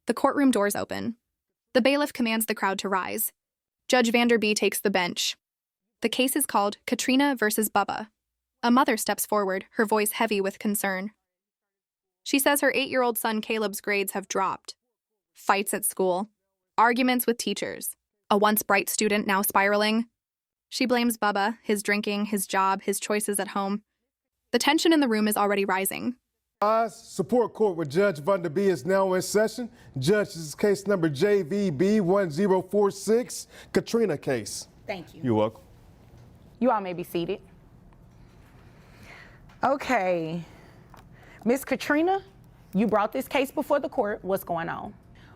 The courtroom doors open. The bailiff commands the crowd to rise. Judge Vanderby takes the bench. The case is called Katrina versus Bubba. A mother steps forward, her voice heavy with concern. She says her 8-year-old son Caleb's grades have dropped. Fights at school. Arguments with teachers. A once bright student now spiraling. She blames Bubba, his drinking, his job, his choices at home. The tension in the room is already rising. Support court with Judge Vanderby is now in session. Judge, this is case number JVB 1046, Katrina case. Thank you. You're welcome. You all may be seated. Okay. Miss Katrina, you brought this case before the court. What's going on?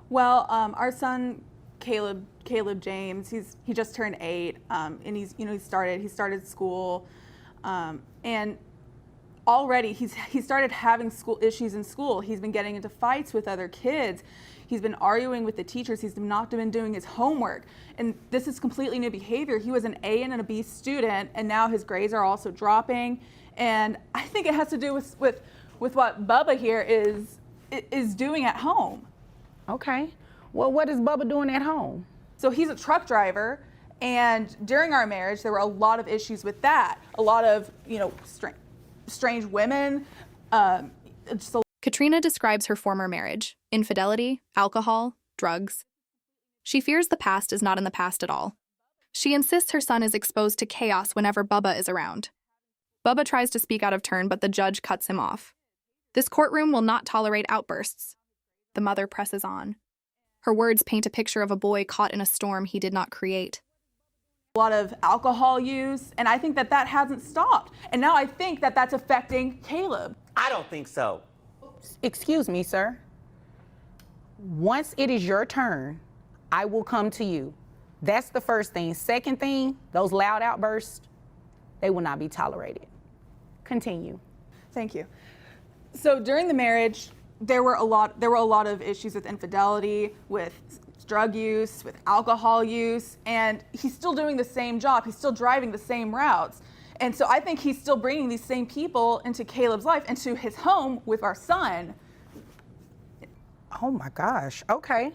Well, our son Caleb James, he just turned 8, and he started school, and already he started having school issues in school. He's been getting into fights with other kids. He's been arguing with the teachers. He's not been doing his homework, and this is completely new behavior. He was an A and a B student, and now his grades are also dropping. And I think it has to do with what Bubba here is doing at home. Okay. Well, what is Bubba doing at home? So he's a truck driver, and during our marriage, there were a lot of issues with that. A lot of, strange women. Katrina describes her former marriage: infidelity, alcohol, drugs. She fears the past is not in the past at all. She insists her son is exposed to chaos whenever Bubba is around. Bubba tries to speak out of turn, but the judge cuts him off. This courtroom will not tolerate outbursts. The mother presses on. Her words paint a picture of a boy caught in a storm he did not create. A lot of alcohol use, and I think that hasn't stopped. And now I think that that's affecting Caleb. I don't think so. Excuse me, sir. Once it is your turn, I will come to you. That's the first thing. Second thing, those loud outbursts, they will not be tolerated. Continue. Thank you. So during the marriage, there were a lot of issues with infidelity, with drug use, with alcohol use, and he's still doing the same job. He's still driving the same routes. And so I think he's still bringing these same people into Caleb's life, into his home with our son. Oh my gosh, okay.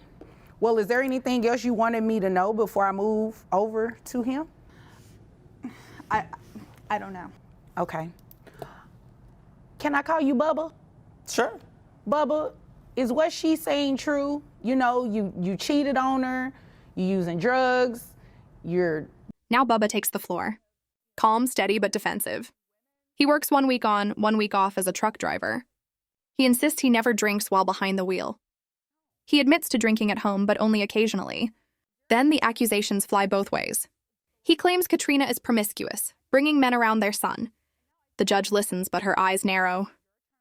Well, is there anything else you wanted me to know before I move over to him? I don't know. Okay. Can I call you Bubba? Sure. Bubba, is what she's saying true? You cheated on her, you're using drugs, Now Bubba takes the floor. Calm, steady, but defensive. He works 1 week on, 1 week off as a truck driver. He insists he never drinks while behind the wheel. He admits to drinking at home, but only occasionally. Then the accusations fly both ways. He claims Katrina is promiscuous, bringing men around their son. The judge listens, but her eyes narrow.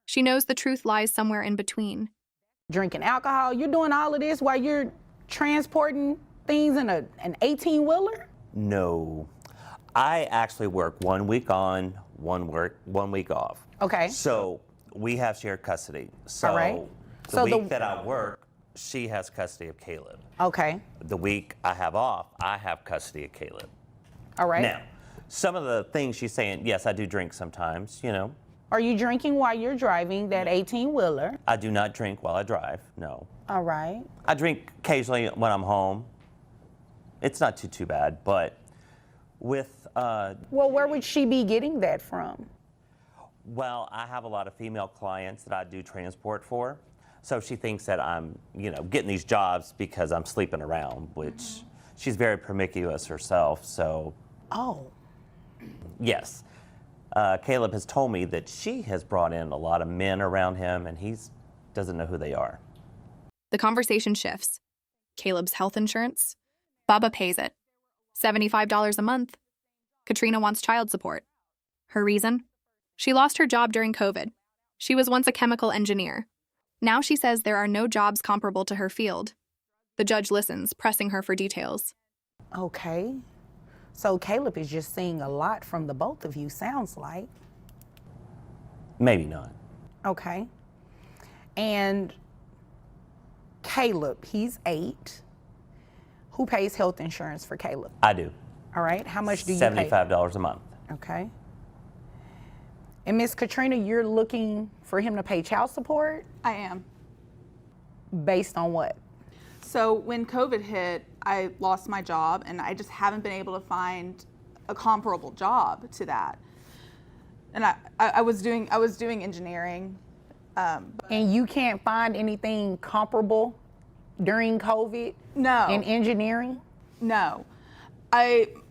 She knows the truth lies somewhere in between. Drinking alcohol, you're doing all of this while you're transporting things in an 18-wheeler? No. I actually work 1 week on, 1 week off. Okay. So we have shared custody. So all right. The week that I work, she has custody of Caleb. Okay. The week I have off, I have custody of Caleb. All right. Now, some of the things she's saying, yes, I do drink sometimes, Are you drinking while you're driving that 18-wheeler? I do not drink while I drive, no. All right. I drink occasionally when I'm home. It's not too bad, but with... Well, where would she be getting that from? Well, I have a lot of female clients that I do transport for. So she thinks that I'm, getting these jobs because I'm sleeping around, which she's very promiscuous herself, so... Oh. Yes. Caleb has told me that she has brought in a lot of men around him, and he doesn't know who they are. The conversation shifts. Caleb's health insurance? Bubba pays it. $75 a month. Katrina wants child support. Her reason? She lost her job during COVID. She was once a chemical engineer. Now she says there are no jobs comparable to her field. The judge listens, pressing her for details. Okay. So Caleb is just seeing a lot from the both of you, sounds like. Maybe not. Okay. And Caleb, he's 8. Who pays health insurance for Caleb? I do. All right. How much do you pay? $75 a month. Okay. And Miss Katrina, you're looking for him to pay child support? I am. Based on what? So when COVID hit, I lost my job, and I just haven't been able to find a comparable job to that. And I was doing engineering. And you can't find anything comparable during COVID No. in engineering? No.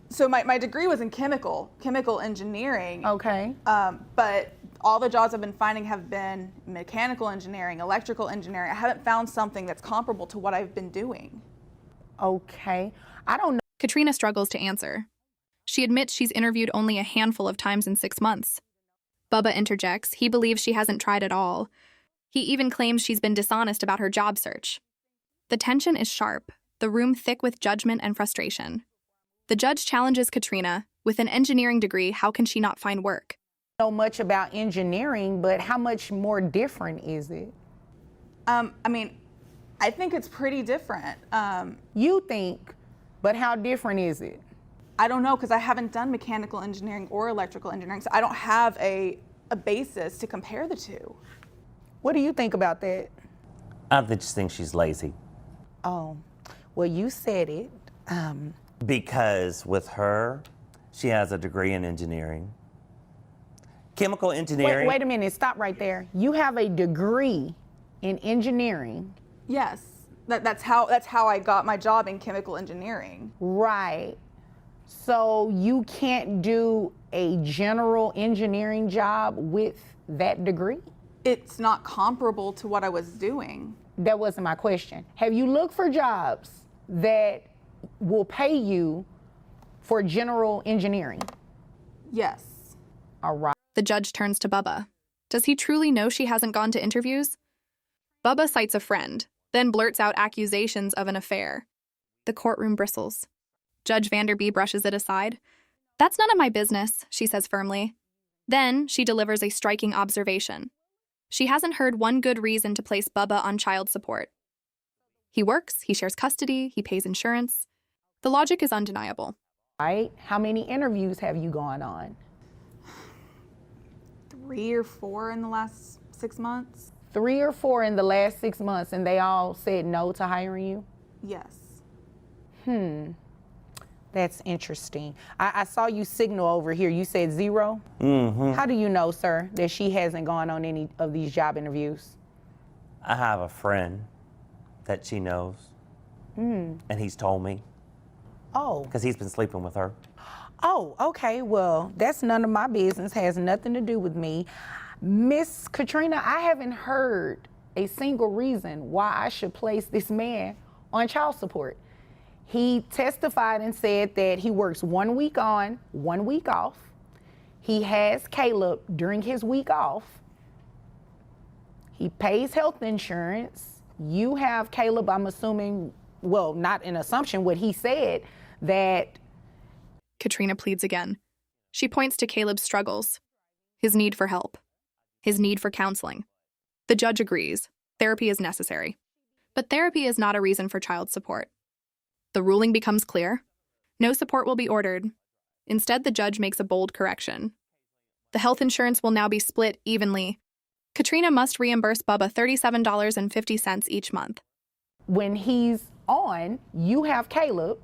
So my degree was in chemical engineering. Okay. But all the jobs I've been finding have been mechanical engineering, electrical engineering. I haven't found something that's comparable to what I've been doing. Okay. I don't know. Katrina struggles to answer. She admits she's interviewed only a handful of times in 6 months. Bubba interjects he believes she hasn't tried at all. He even claims she's been dishonest about her job search. The tension is sharp, the room thick with judgment and frustration. The judge challenges Katrina. With an engineering degree, how can she not find work? Know much about engineering, but how much more different is it? I mean, I think it's pretty different. You think, but how different is it? I don't know, because I haven't done mechanical engineering or electrical engineering, so I don't have a basis to compare the two. What do you think about that? I just think she's lazy. Oh, well, you said it. Because with her, she has a degree in engineering. Chemical engineering. Wait a minute, stop right there. You have a degree in engineering. Yes, that's how I got my job in chemical engineering. Right. So you can't do a general engineering job with that degree? It's not comparable to what I was doing. That wasn't my question. Have you looked for jobs that will pay you for general engineering? Yes. All right. The judge turns to Bubba. Does he truly know she hasn't gone to interviews? Bubba cites a friend, then blurts out accusations of an affair. The courtroom bristles. Judge Vanderby brushes it aside. That's none of my business, she says firmly. Then she delivers a striking observation. She hasn't heard one good reason to place Bubba on child support. He works, he shares custody, he pays insurance. The logic is undeniable. Right. How many interviews have you gone on? 3 or 4 in the last 6 months. 3 or 4 in the last 6 months, and they all said no to hiring you? Yes. That's interesting. I saw you signal over here. You said 0? Mm-hmm. How do you know, sir, that she hasn't gone on any of these job interviews? I have a friend that she knows, and he's told me Oh. because he's been sleeping with her. Oh, okay. Well, that's none of my business. Has nothing to do with me. Miss Katrina, I haven't heard a single reason why I should place this man on child support. He testified and said that he works 1 week on, 1 week off. He has Caleb during his week off. He pays health insurance. You have Caleb, I'm assuming, well, not an assumption, what he said, that Katrina pleads again. She points to Caleb's struggles, his need for help, his need for counseling. The judge agrees. Therapy is necessary. But therapy is not a reason for child support. The ruling becomes clear. No support will be ordered. Instead, the judge makes a bold correction. The health insurance will now be split evenly. Katrina must reimburse Bubba $37.50 each month. when he's on, you have Caleb.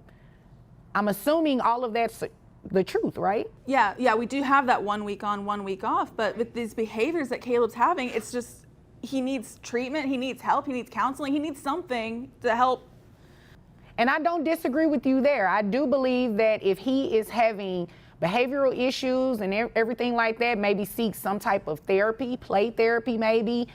I'm assuming all of that's the truth, right? Yeah, we do have that 1 week on, 1 week off, but with these behaviors that Caleb's having, it's just, he needs treatment, he needs help, he needs counseling, he needs something to help. And I don't disagree with you there. I do believe that if he is having behavioral issues and everything like that, maybe seek some type of therapy, play therapy maybe,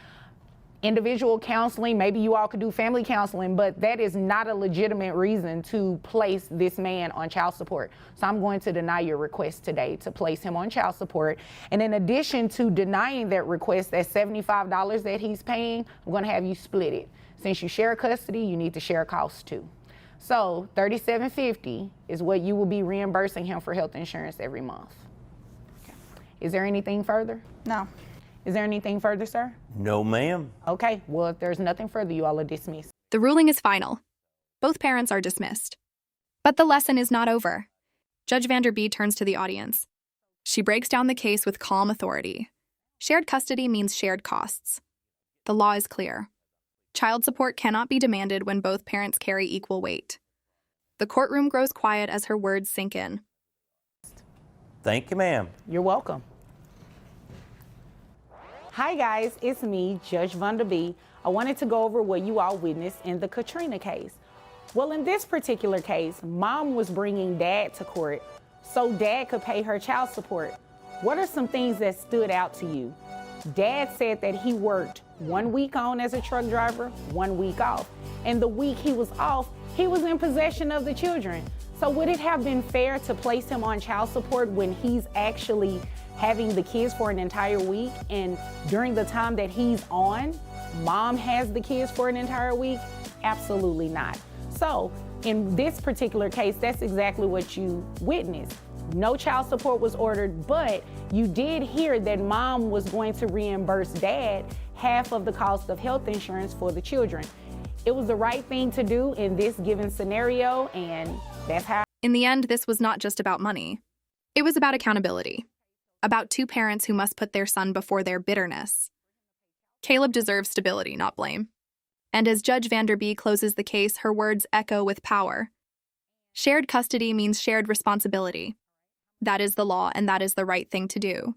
individual counseling, maybe you all could do family counseling, but that is not a legitimate reason to place this man on child support. So I'm going to deny your request today to place him on child support. And in addition to denying that request, that $75 that he's paying, I'm going to have you split it. Since you share custody, you need to share costs too. So $37.50 is what you will be reimbursing him for health insurance every month. Is there anything further? No. Is there anything further, sir? No, ma'am. Okay, well, if there's nothing further, you all are dismissed. The ruling is final. Both parents are dismissed. But the lesson is not over. Judge Vanderby turns to the audience. She breaks down the case with calm authority. Shared custody means shared costs. The law is clear. Child support cannot be demanded when both parents carry equal weight. The courtroom grows quiet as her words sink in. Thank you, ma'am. You're welcome. Hi guys, it's me, Judge Vanderby. I wanted to go over what you all witnessed in the Katrina case. Well, in this particular case, mom was bringing dad to court so dad could pay her child support. What are some things that stood out to you? Dad said that he worked 1 week on as a truck driver, 1 week off. And the week he was off, he was in possession of the children. So would it have been fair to place him on child support when he's actually having the kids for an entire week, and during the time that he's on, mom has the kids for an entire week? Absolutely not. So in this particular case, that's exactly what you witnessed. No child support was ordered, but you did hear that mom was going to reimburse dad half of the cost of health insurance for the children. It was the right thing to do in this given scenario, and that's how. In the end, this was not just about money. It was about accountability. About two parents who must put their son before their bitterness. Caleb deserves stability, not blame. And as Judge Vanderby closes the case, her words echo with power. Shared custody means shared responsibility. That is the law, and that is the right thing to do.